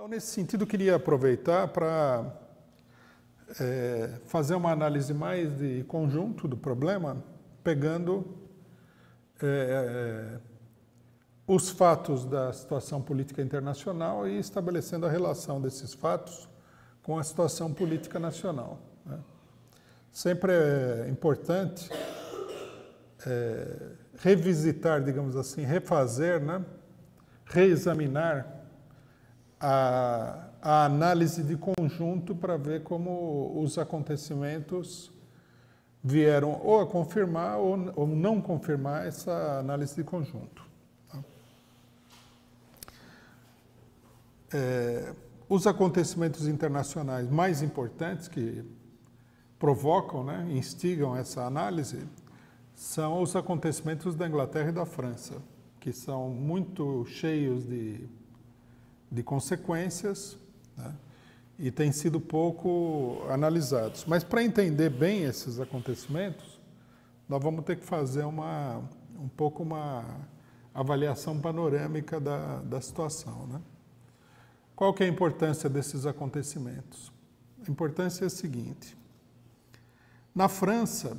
Então, nesse sentido, eu queria aproveitar para fazer uma análise mais de conjunto do problema, pegando os fatos da situação política internacional e estabelecendo a relação desses fatos com a situação política nacional, né? Sempre é importante revisitar, digamos assim, refazer, né? Reexaminar a análise de conjunto para ver como os acontecimentos vieram ou a confirmar ou não confirmar essa análise de conjunto. Os acontecimentos internacionais mais importantes que provocam, né, instigam essa análise são os acontecimentos da Inglaterra e da França, que são muito cheios de consequências, né, e têm sido pouco analisados. Mas para entender bem esses acontecimentos, nós vamos ter que fazer uma avaliação panorâmica da situação, né? Qual que é a importância desses acontecimentos? A importância é a seguinte. Na França,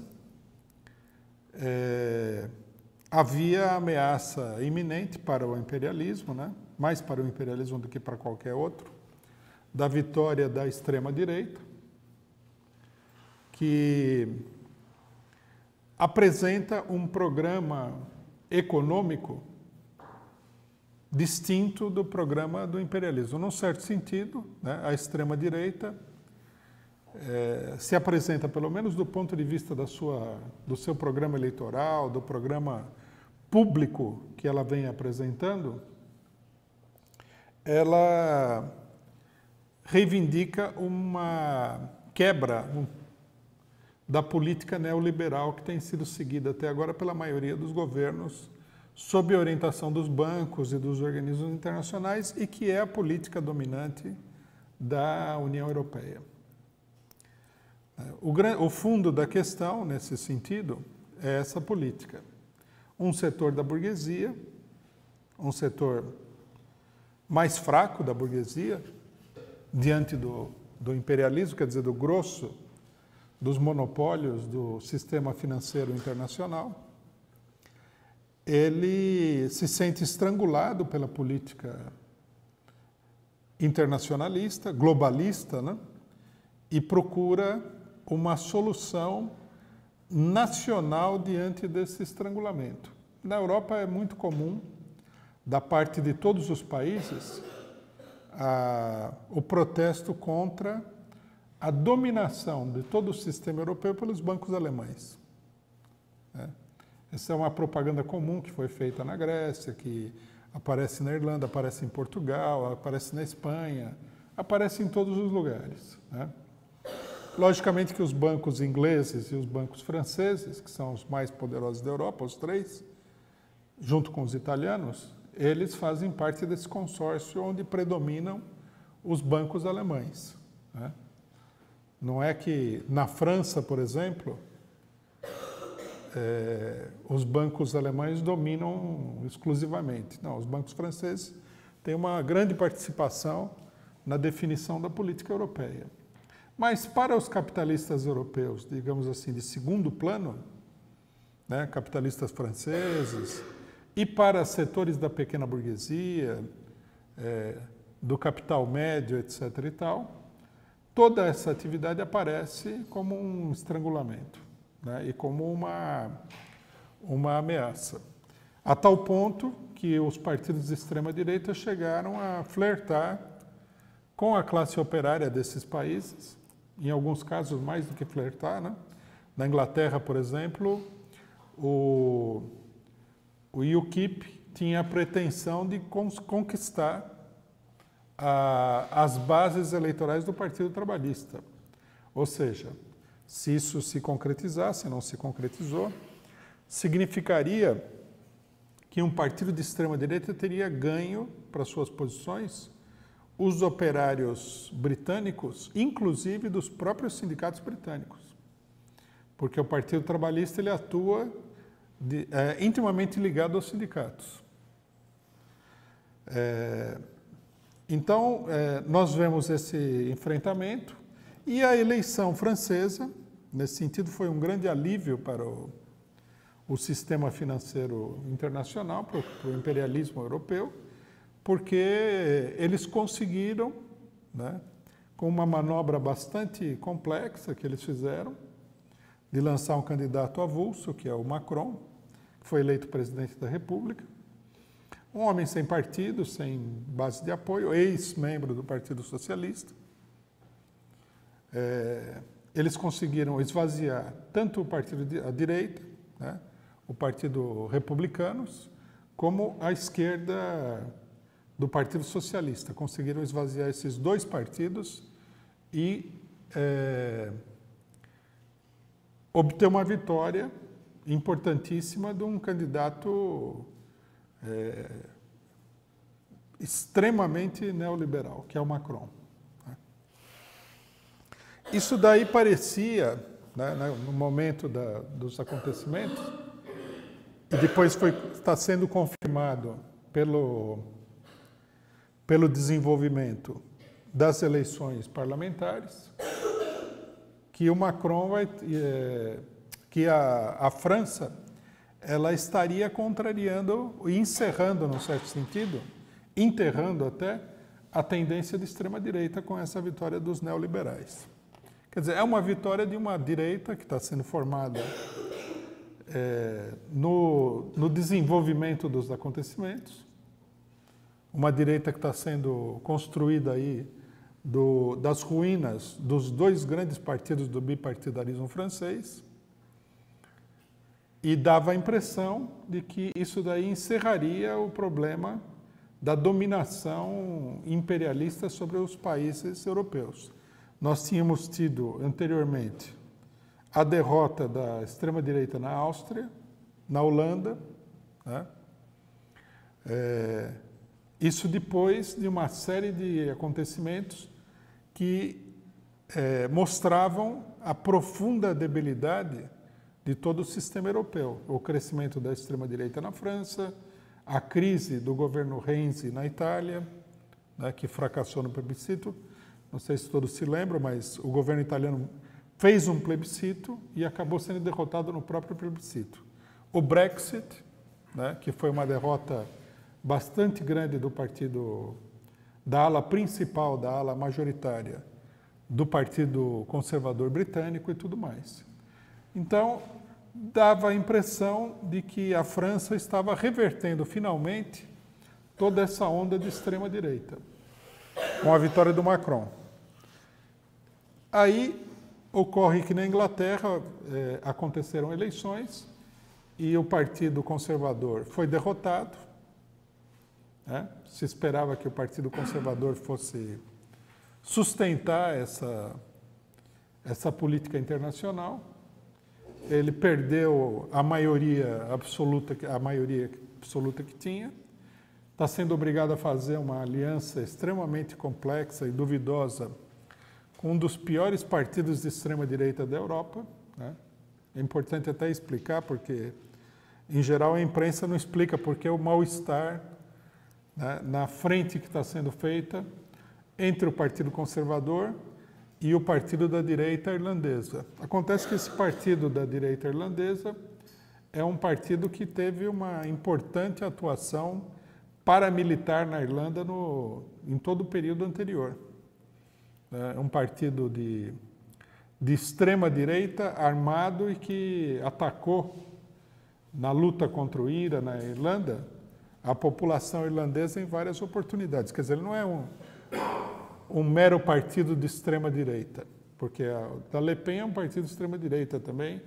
havia ameaça iminente para o imperialismo, né? Mais para o imperialismo do que para qualquer outro, da vitória da extrema-direita, que apresenta um programa econômico distinto do programa do imperialismo. Num certo sentido, né, a extrema-direita se apresenta, pelo menos do ponto de vista do seu programa eleitoral, do programa público que ela vem apresentando, ela reivindica uma quebra da política neoliberal que tem sido seguida até agora pela maioria dos governos, sob a orientação dos bancos e dos organismos internacionais, e que é a política dominante da União Europeia. O fundo da questão, nesse sentido, é essa política. Um setor da burguesia, um setor mais fraco da burguesia, diante do imperialismo, quer dizer, do grosso dos monopólios do sistema financeiro internacional, ele se sente estrangulado pela política internacionalista, globalista, né? E procura uma solução nacional diante desse estrangulamento. Na Europa é muito comum, da parte de todos os países, o protesto contra a dominação de todo o sistema europeu pelos bancos alemães, né? Essa é uma propaganda comum que foi feita na Grécia, que aparece na Irlanda, aparece em Portugal, aparece na Espanha, aparece em todos os lugares, né? Logicamente que os bancos ingleses e os bancos franceses, que são os mais poderosos da Europa, os três, junto com os italianos, eles fazem parte desse consórcio onde predominam os bancos alemães, né? Não é que na França, por exemplo, os bancos alemães dominam exclusivamente. Não, os bancos franceses têm uma grande participação na definição da política europeia. Mas para os capitalistas europeus, digamos assim, de segundo plano, né, capitalistas franceses, e para setores da pequena burguesia, do capital médio, etc. e tal, toda essa atividade aparece como um estrangulamento, né, e como uma ameaça. A tal ponto que os partidos de extrema-direita chegaram a flertar com a classe operária desses países, em alguns casos mais do que flertar, né? Na Inglaterra, por exemplo, o UKIP tinha a pretensão de conquistar as bases eleitorais do Partido Trabalhista. Ou seja, se isso se concretizasse, não se concretizou, significaria que um partido de extrema-direita teria ganho para suas posições os operários britânicos, inclusive dos próprios sindicatos britânicos. Porque o Partido Trabalhista ele atua intimamente ligado aos sindicatos. Então, nós vemos esse enfrentamento e a eleição francesa, nesse sentido, foi um grande alívio para o sistema financeiro internacional, para o imperialismo europeu, porque eles conseguiram, né, com uma manobra bastante complexa que eles fizeram, de lançar um candidato avulso, que é o Macron, que foi eleito presidente da República, um homem sem partido, sem base de apoio, ex-membro do Partido Socialista. Eles conseguiram esvaziar tanto o partido à direita, né, o Partido Republicanos, como a esquerda do Partido Socialista. Conseguiram esvaziar esses dois partidos e obter uma vitória importantíssima de um candidato extremamente neoliberal, que é o Macron. Isso daí parecia, né, no momento dos acontecimentos, e depois está sendo confirmado pelo desenvolvimento das eleições parlamentares, que o Macron que a França, ela estaria contrariando e encerrando, num certo sentido, enterrando até a tendência de extrema-direita com essa vitória dos neoliberais. Quer dizer, é uma vitória de uma direita que está sendo formada no desenvolvimento dos acontecimentos, uma direita que está sendo construída aí das ruínas dos dois grandes partidos do bipartidarismo francês, e dava a impressão de que isso daí encerraria o problema da dominação imperialista sobre os países europeus. Nós tínhamos tido anteriormente a derrota da extrema-direita na Áustria, na Holanda, né? Isso depois de uma série de acontecimentos que mostravam a profunda debilidade de todo o sistema europeu. O crescimento da extrema-direita na França, a crise do governo Renzi na Itália, né, que fracassou no plebiscito. Não sei se todos se lembram, mas o governo italiano fez um plebiscito e acabou sendo derrotado no próprio plebiscito. O Brexit, né, que foi uma derrota bastante grande do partido, da ala principal, da ala majoritária do Partido Conservador Britânico e tudo mais. Então, dava a impressão de que a França estava revertendo finalmente toda essa onda de extrema-direita, com a vitória do Macron. Aí ocorre que na Inglaterra aconteceram eleições e o Partido Conservador foi derrotado, né? Se esperava que o Partido Conservador fosse sustentar essa política internacional. Ele perdeu a maioria absoluta que tinha, está sendo obrigado a fazer uma aliança extremamente complexa e duvidosa com um dos piores partidos de extrema-direita da Europa, né? É importante até explicar, porque, em geral, a imprensa não explica porque o mal-estar, né, na frente que está sendo feita entre o Partido Conservador e o partido da direita irlandesa. Acontece que esse partido da direita irlandesa é um partido que teve uma importante atuação paramilitar na Irlanda em todo o período anterior. É um partido de extrema direita, armado e que atacou na luta contra o IRA na Irlanda a população irlandesa em várias oportunidades. Quer dizer, ele não é um mero partido de extrema-direita, porque a Le Pen é um partido de extrema-direita também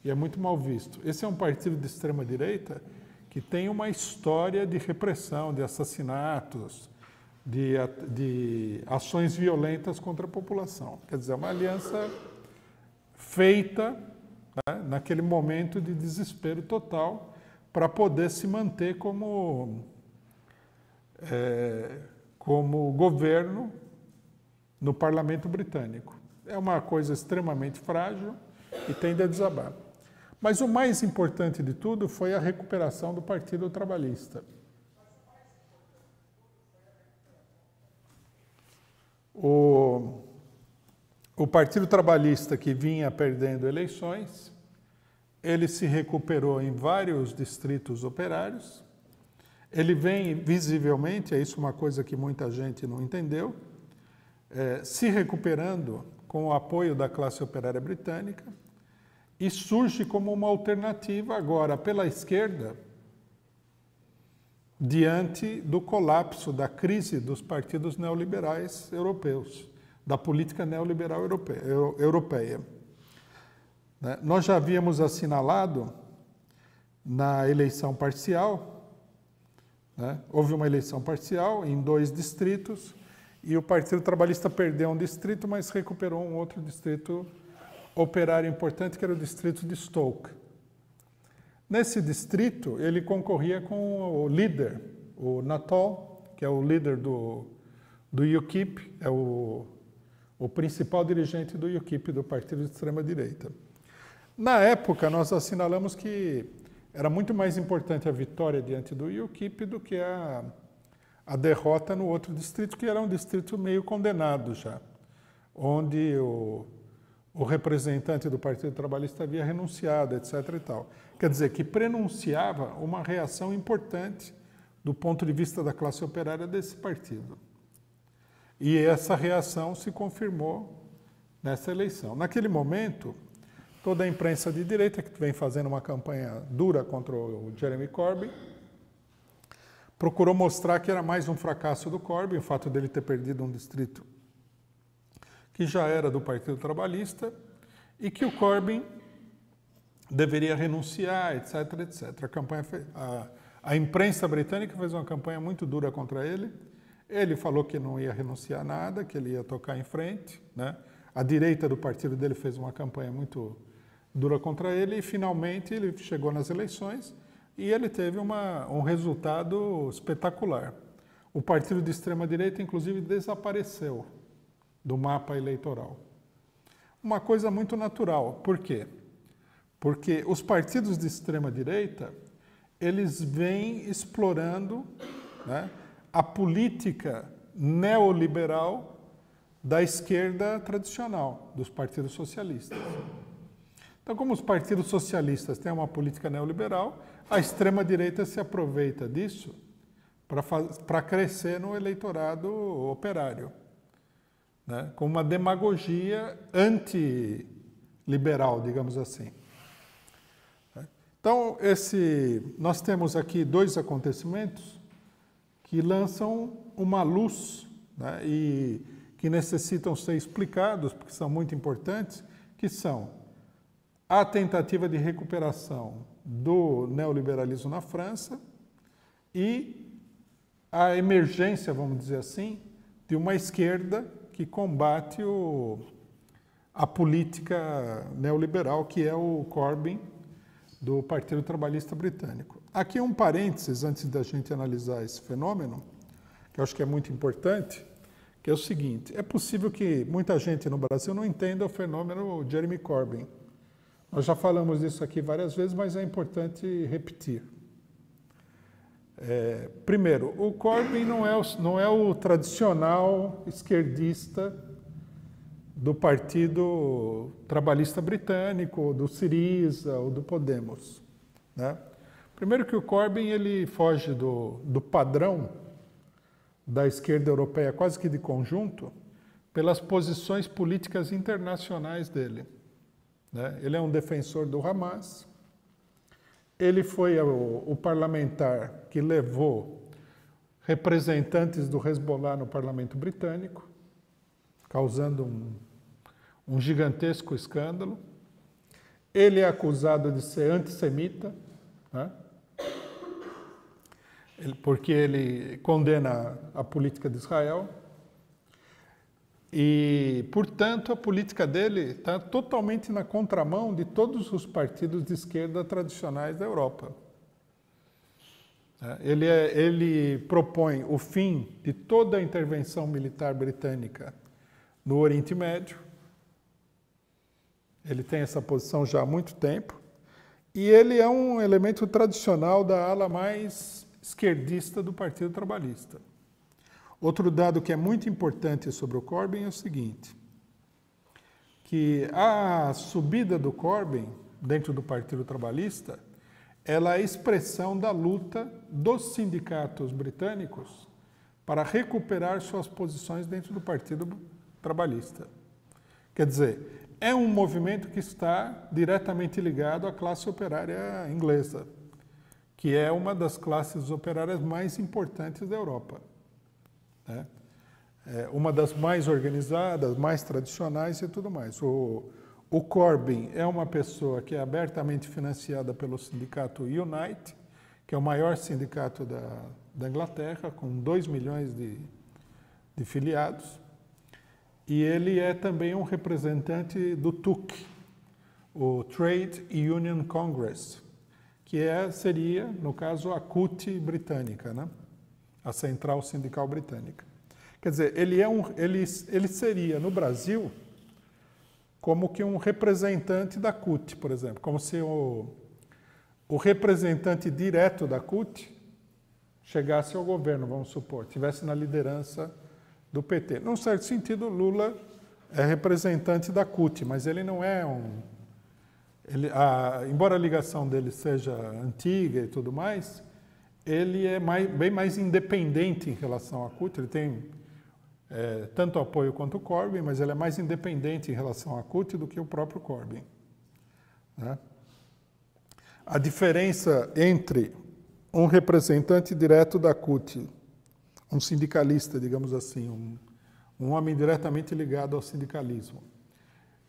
e é muito mal visto. Esse é um partido de extrema-direita que tem uma história de repressão, de assassinatos, de ações violentas contra a população. Quer dizer, é uma aliança feita, né, naquele momento de desespero total para poder se manter como governo no parlamento britânico. É uma coisa extremamente frágil e tende a desabar. Mas o mais importante de tudo foi a recuperação do Partido Trabalhista. O Partido Trabalhista, que vinha perdendo eleições, ele se recuperou em vários distritos operários. Ele vem visivelmente, é isso uma coisa que muita gente não entendeu, se recuperando com o apoio da classe operária britânica e surge como uma alternativa agora pela esquerda diante do colapso da crise dos partidos neoliberais europeus, da política neoliberal europeia. Nós já havíamos assinalado na eleição parcial, houve uma eleição parcial em 2 distritos e o Partido Trabalhista perdeu um distrito, mas recuperou um outro distrito operário importante, que era o distrito de Stoke. Nesse distrito, ele concorria com o líder, o Nuttall, que é o líder do UKIP, é o principal dirigente do UKIP, do partido de extrema-direita. Na época, nós assinalamos que era muito mais importante a vitória diante do UKIP do que a derrota no outro distrito, que era um distrito meio condenado já, onde o representante do Partido Trabalhista havia renunciado, etc. e tal. Quer dizer, que prenunciava uma reação importante do ponto de vista da classe operária desse partido. E essa reação se confirmou nessa eleição. Naquele momento, toda a imprensa de direita, que vem fazendo uma campanha dura contra o Jeremy Corbyn, procurou mostrar que era mais um fracasso do Corbyn, o fato dele ter perdido um distrito que já era do Partido Trabalhista, e que o Corbyn deveria renunciar, etc, etc. A imprensa britânica fez uma campanha muito dura contra ele. Ele falou que não ia renunciar a nada, que ele ia tocar em frente, A direita do partido dele fez uma campanha muito dura contra ele e, finalmente, ele chegou nas eleições e ele teve um resultado espetacular. O partido de extrema-direita, inclusive, desapareceu do mapa eleitoral. Uma coisa muito natural. Por quê? Porque os partidos de extrema-direita, eles vêm explorando a política neoliberal da esquerda tradicional, dos partidos socialistas. Então, como os partidos socialistas têm uma política neoliberal, a extrema-direita se aproveita disso para crescer no eleitorado operário, com uma demagogia antiliberal, digamos assim. Então, nós temos aqui 2 acontecimentos que lançam uma luz e que necessitam ser explicados, porque são muito importantes, que são a tentativa de recuperação do neoliberalismo na França e a emergência, vamos dizer assim, de uma esquerda que combate a política neoliberal, que é o Corbyn, do Partido Trabalhista Britânico. Aqui um parênteses, antes da gente analisar esse fenômeno, que eu acho que é muito importante, que é o seguinte: é possível que muita gente no Brasil não entenda o fenômeno Jeremy Corbyn. Nós já falamos disso aqui várias vezes, mas é importante repetir. Primeiro, o Corbyn não é o tradicional esquerdista do Partido Trabalhista Britânico, do Syriza ou do Podemos. Primeiro que o Corbyn ele foge do padrão da esquerda europeia, quase que de conjunto, pelas posições políticas internacionais dele. Ele é um defensor do Hamas. Ele foi o parlamentar que levou representantes do Hezbollah no parlamento britânico, causando um gigantesco escândalo. Ele é acusado de ser antissemita, porque ele condena a política de Israel. E, portanto, a política dele está totalmente na contramão de todos os partidos de esquerda tradicionais da Europa. Ele propõe o fim de toda a intervenção militar britânica no Oriente Médio. Ele tem essa posição já há muito tempo. E ele é um elemento tradicional da ala mais esquerdista do Partido Trabalhista. Outro dado que é muito importante sobre o Corbyn é o seguinte, que a subida do Corbyn dentro do Partido Trabalhista, ela é a expressão da luta dos sindicatos britânicos para recuperar suas posições dentro do Partido Trabalhista. Quer dizer, é um movimento que está diretamente ligado à classe operária inglesa, que é uma das classes operárias mais importantes da Europa, né? É uma das mais organizadas, mais tradicionais e tudo mais. O Corbyn é uma pessoa que é abertamente financiada pelo sindicato Unite, que é o maior sindicato da Inglaterra, com 2 milhões de filiados. E ele é também um representante do TUC, o Trade Union Congress, que seria, no caso, a CUT britânica, né? A Central Sindical Britânica. Quer dizer, ele seria, no Brasil, como que um representante da CUT, por exemplo, como se o representante direto da CUT chegasse ao governo, vamos supor, estivesse na liderança do PT. Num certo sentido, Lula é representante da CUT, mas ele não é embora a ligação dele seja antiga e tudo mais, ele é bem mais independente em relação à CUT, ele tem tanto apoio quanto o Corbyn, mas ele é mais independente em relação à CUT do que o próprio Corbyn, né? A diferença entre um representante direto da CUT, um sindicalista, digamos assim, um homem diretamente ligado ao sindicalismo,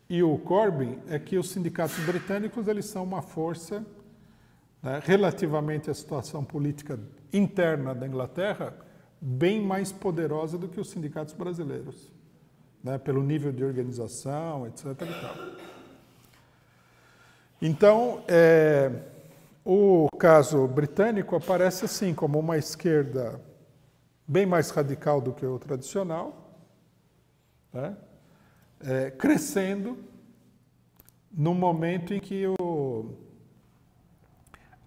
e o Corbyn é que os sindicatos britânicos eles são uma força, né, relativamente à situação política interna da Inglaterra, bem mais poderosa do que os sindicatos brasileiros, né, pelo nível de organização, etc. e tal. Então, o caso britânico aparece assim como uma esquerda bem mais radical do que o tradicional, né, crescendo no momento em que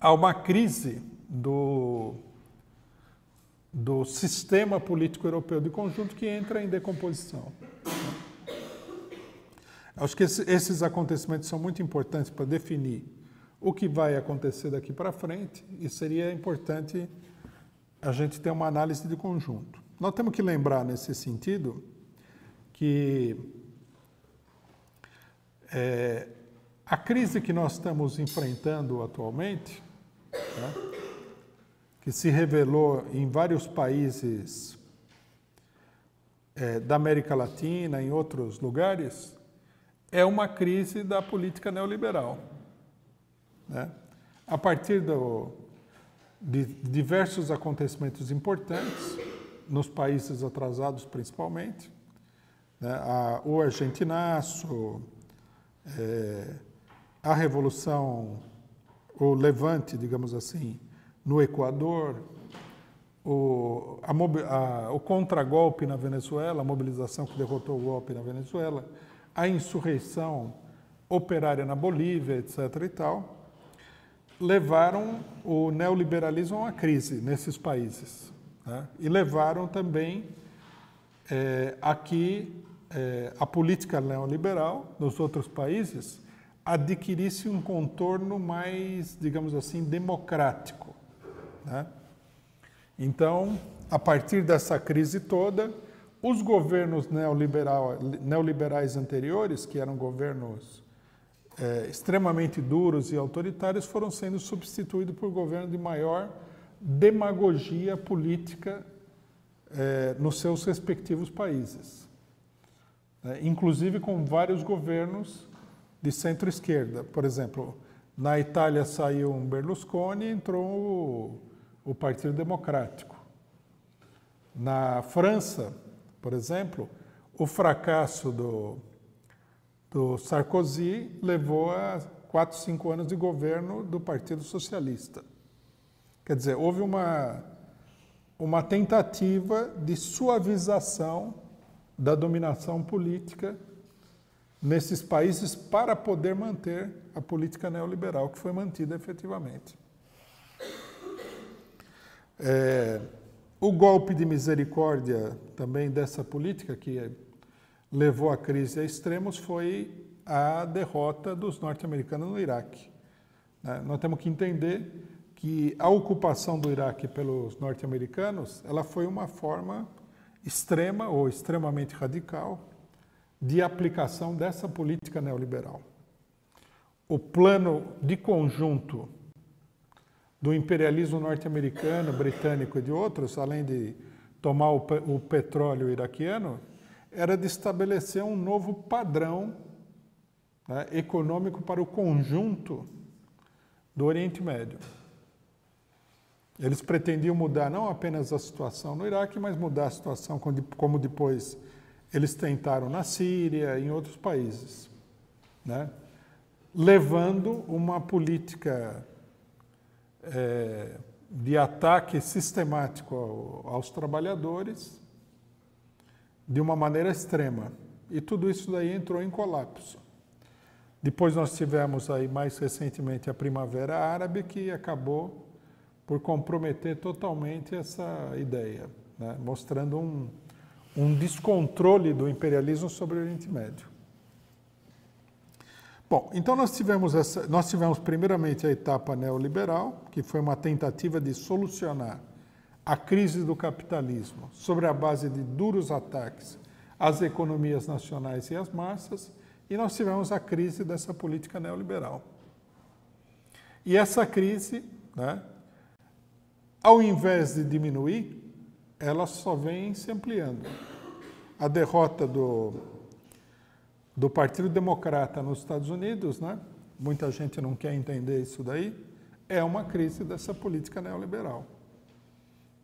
há uma crise do sistema político europeu de conjunto que entra em decomposição. Acho que esses acontecimentos são muito importantes para definir o que vai acontecer daqui para frente e seria importante a gente ter uma análise de conjunto. Nós temos que lembrar, nesse sentido, que a crise que nós estamos enfrentando atualmente, né, que se revelou em vários países da América Latina, em outros lugares, é uma crise da política neoliberal, né? A partir de diversos acontecimentos importantes, nos países atrasados principalmente, né? O argentinaço, a revolução, o levante, digamos assim, no Equador, o contragolpe na Venezuela, a mobilização que derrotou o golpe na Venezuela, a insurreição operária na Bolívia, etc. e tal, levaram o neoliberalismo a uma crise nesses países, né? E levaram também a política neoliberal nos outros países adquirisse um contorno mais, digamos assim, democrático, né? Então, a partir dessa crise toda, os governos neoliberais anteriores, que eram governos extremamente duros e autoritários, foram sendo substituídos por governos de maior demagogia política nos seus respectivos países, inclusive com vários governos de centro-esquerda. Por exemplo, na Itália saiu um Berlusconi e entrou o Partido Democrático. Na França, por exemplo, o fracasso do Sarkozy levou a 4, 5 anos de governo do Partido Socialista. Quer dizer, houve uma tentativa de suavização da dominação política nesses países para poder manter a política neoliberal, que foi mantida efetivamente. O golpe de misericórdia também dessa política que levou a crise a extremos foi a derrota dos norte-americanos no Iraque. Nós temos que entender que a ocupação do Iraque pelos norte-americanos, ela foi uma forma extrema ou extremamente radical de aplicação dessa política neoliberal. O plano de conjunto do imperialismo norte-americano, britânico e de outros, além de tomar o petróleo iraquiano, era de estabelecer um novo padrão, né, econômico para o conjunto do Oriente Médio. Eles pretendiam mudar não apenas a situação no Iraque, mas mudar a situação como depois eles tentaram na Síria e em outros países, né, levando uma política de ataque sistemático aos trabalhadores de uma maneira extrema. E tudo isso daí entrou em colapso. Depois nós tivemos aí mais recentemente a Primavera Árabe, que acabou por comprometer totalmente essa ideia, né? Mostrando um descontrole do imperialismo sobre o Oriente Médio. Bom, então nós tivemos primeiramente a etapa neoliberal, que foi uma tentativa de solucionar a crise do capitalismo sobre a base de duros ataques às economias nacionais e às massas, e nós tivemos a crise dessa política neoliberal. E essa crise, né, ao invés de diminuir, ela só vem se ampliando. A derrota do Partido Democrata nos Estados Unidos, né, muita gente não quer entender isso daí, é uma crise dessa política neoliberal,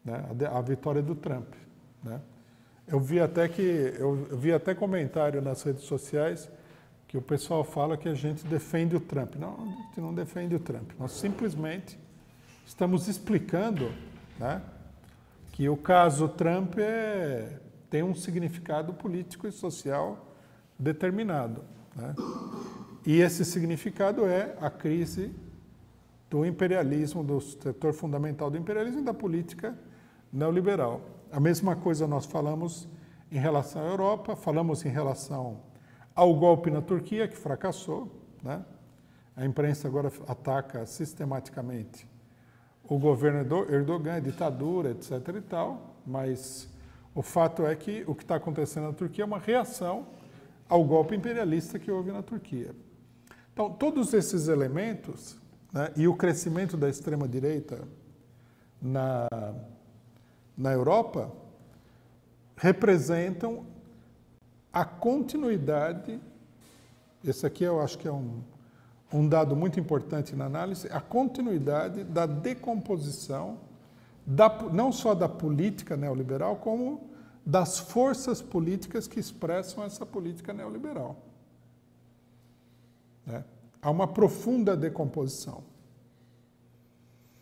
né, a vitória do Trump, né. Eu vi até comentário nas redes sociais que o pessoal fala que a gente defende o Trump. Não, a gente não defende o Trump. Nós simplesmente estamos explicando, né, que o caso Trump tem um significado político e social determinado, né? E esse significado é a crise do imperialismo, do setor fundamental do imperialismo e da política neoliberal. A mesma coisa nós falamos em relação à Europa, falamos em relação ao golpe na Turquia, que fracassou, né? A imprensa agora ataca sistematicamente o governo Erdogan, a ditadura, etc. e tal, mas o fato é que o que está acontecendo na Turquia é uma reação ao golpe imperialista que houve na Turquia. Então, todos esses elementos, né, e o crescimento da extrema-direita na Europa representam a continuidade, esse aqui eu acho que é um dado muito importante na análise, a continuidade da decomposição, não só da política neoliberal, como das forças políticas que expressam essa política neoliberal, né? Há uma profunda decomposição.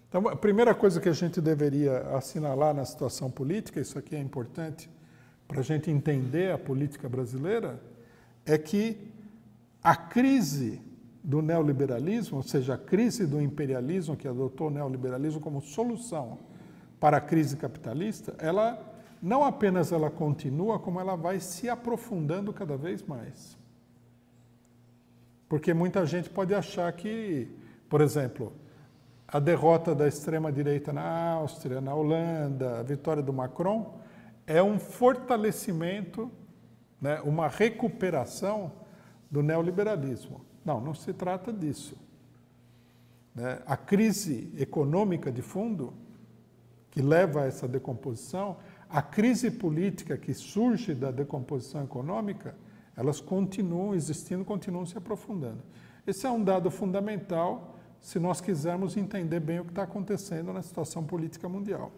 Então, a primeira coisa que a gente deveria assinalar na situação política, isso aqui é importante para a gente entender a política brasileira, é que a crise do neoliberalismo, ou seja, a crise do imperialismo que adotou o neoliberalismo como solução para a crise capitalista, ela não apenas ela continua, como ela vai se aprofundando cada vez mais. Porque muita gente pode achar que, por exemplo, a derrota da extrema-direita na Áustria, na Holanda, a vitória do Macron, é um fortalecimento, né, uma recuperação do neoliberalismo. Não, não se trata disso, né? A crise econômica de fundo, que leva a essa decomposição, a crise política que surge da decomposição econômica, elas continuam existindo, continuam se aprofundando. Esse é um dado fundamental se nós quisermos entender bem o que está acontecendo na situação política mundial.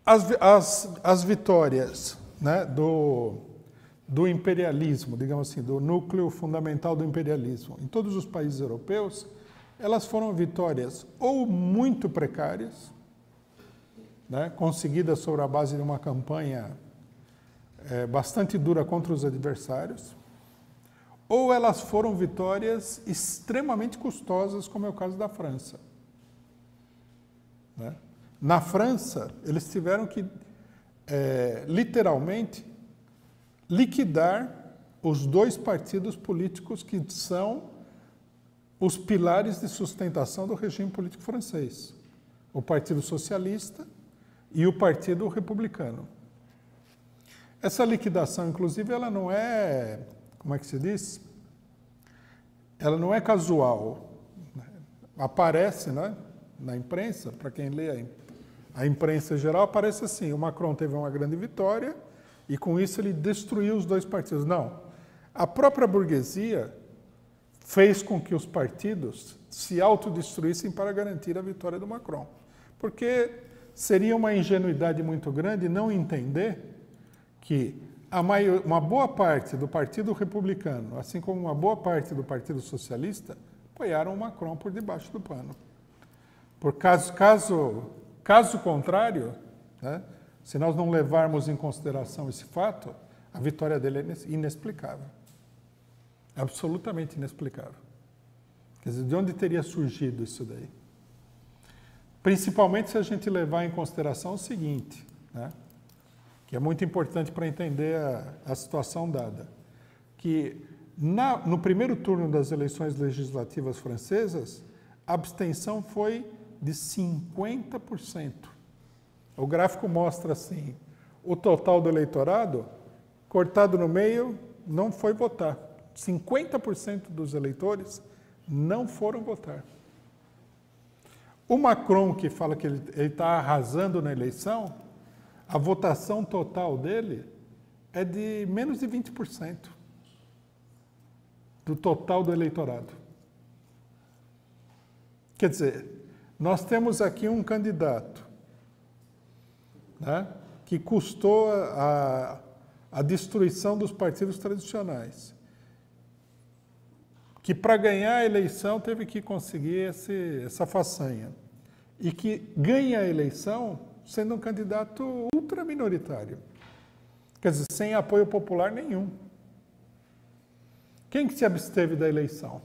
As vitórias, né, do imperialismo, digamos assim, do núcleo fundamental do imperialismo em todos os países europeus, elas foram vitórias ou muito precárias, né, conseguidas sobre a base de uma campanha bastante dura contra os adversários, ou elas foram vitórias extremamente custosas, como é o caso da França, né? Na França, eles tiveram que, literalmente, liquidar os dois partidos políticos que são os pilares de sustentação do regime político francês. O Partido Socialista e o Partido Republicano. Essa liquidação, inclusive, ela não é, como é que se diz? Ela não é casual. Aparece, né, na imprensa, para quem lê a imprensa em geral, aparece assim, o Macron teve uma grande vitória e com isso ele destruiu os dois partidos. Não. A própria burguesia fez com que os partidos se autodestruíssem para garantir a vitória do Macron. Porque seria uma ingenuidade muito grande não entender que uma boa parte do Partido Republicano, assim como uma boa parte do Partido Socialista, apoiaram o Macron por debaixo do pano. Por caso contrário, né, se nós não levarmos em consideração esse fato, a vitória dele é inexplicável. Absolutamente inexplicável. Quer dizer, de onde teria surgido isso daí? Principalmente se a gente levar em consideração o seguinte, né, que é muito importante para entender a situação dada, que no primeiro turno das eleições legislativas francesas, a abstenção foi de 50%. O gráfico mostra assim, o total do eleitorado, cortado no meio, não foi votar. 50% dos eleitores não foram votar. O Macron, que fala que ele está arrasando na eleição, a votação total dele é de menos de 20% do total do eleitorado. Quer dizer, nós temos aqui um candidato, né, que custou a destruição dos partidos tradicionais, que para ganhar a eleição teve que conseguir essa façanha, e que ganha a eleição sendo um candidato ultraminoritário, quer dizer, sem apoio popular nenhum. Quem que se absteve da eleição?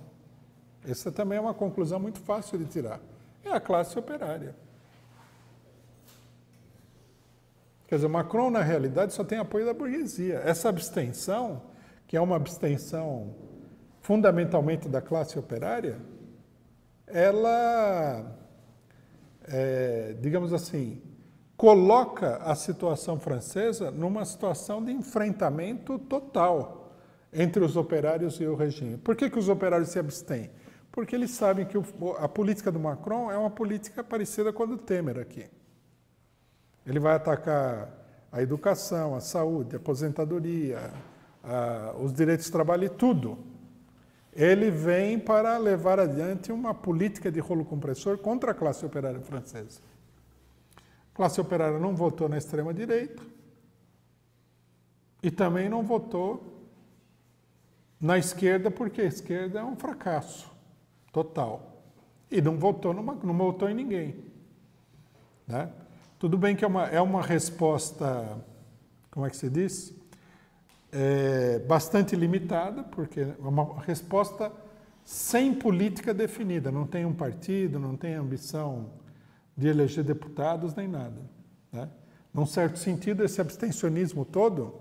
Essa também é uma conclusão muito fácil de tirar. É a classe operária. Quer dizer, Macron, na realidade, só tem apoio da burguesia. Essa abstenção, que é uma abstenção fundamentalmente da classe operária, ela, digamos assim, coloca a situação francesa numa situação de enfrentamento total entre os operários e o regime. Por que os operários se abstêm? Porque eles sabem que a política do Macron é uma política parecida com a do Temer aqui. Ele vai atacar a educação, a saúde, a aposentadoria, os direitos de trabalho e tudo. Ele vem para levar adiante uma política de rolo compressor contra a classe operária francesa. A classe operária não votou na extrema-direita e também não votou na esquerda, porque a esquerda é um fracasso total. E não votou em ninguém. Né? Tudo bem que é uma resposta, como é que se diz? Bastante limitada, porque é uma resposta sem política definida. Não tem um partido, não tem ambição de eleger deputados, nem nada. Né? Num certo sentido, esse abstencionismo todo,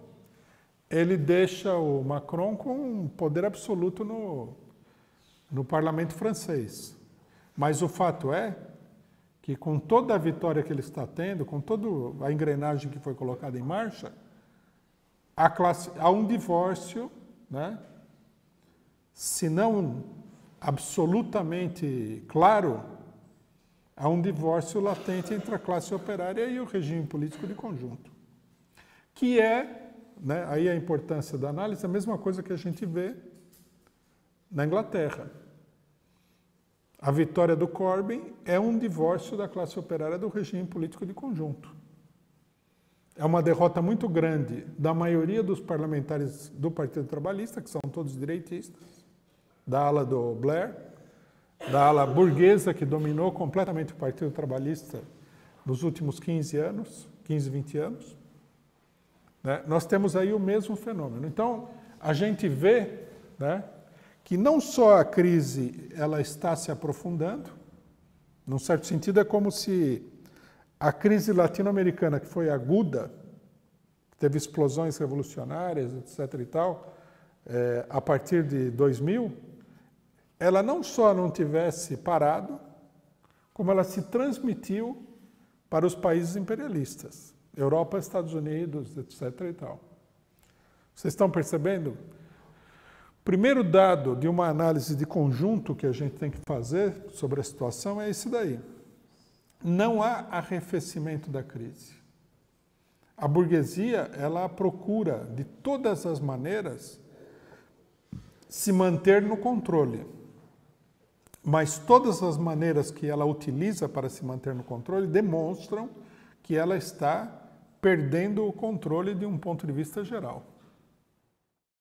ele deixa o Macron com um poder absoluto no parlamento francês. Mas o fato é que com toda a vitória que ele está tendo, com toda a engrenagem que foi colocada em marcha, há um divórcio, né? Se não absolutamente claro, há um divórcio latente entre a classe operária e o regime político de conjunto, que é, né, aí a importância da análise, a mesma coisa que a gente vê na Inglaterra. A vitória do Corbyn é um divórcio da classe operária do regime político de conjunto. É uma derrota muito grande da maioria dos parlamentares do Partido Trabalhista, que são todos direitistas, da ala do Blair, da ala burguesa, que dominou completamente o Partido Trabalhista nos últimos 15, 20 anos. Né? Nós temos aí o mesmo fenômeno. Então, a gente vê, né, que não só a crise ela está se aprofundando, num certo sentido é como se A crise latino-americana, que foi aguda, teve explosões revolucionárias, etc. e tal, a partir de 2000, ela não só não tivesse parado, como ela se transmitiu para os países imperialistas, Europa, Estados Unidos, etc. e tal. Vocês estão percebendo? O primeiro dado de uma análise de conjunto que a gente tem que fazer sobre a situação é esse daí. Não há arrefecimento da crise. A burguesia, ela procura, de todas as maneiras, se manter no controle. Mas todas as maneiras que ela utiliza para se manter no controle demonstram que ela está perdendo o controle de um ponto de vista geral.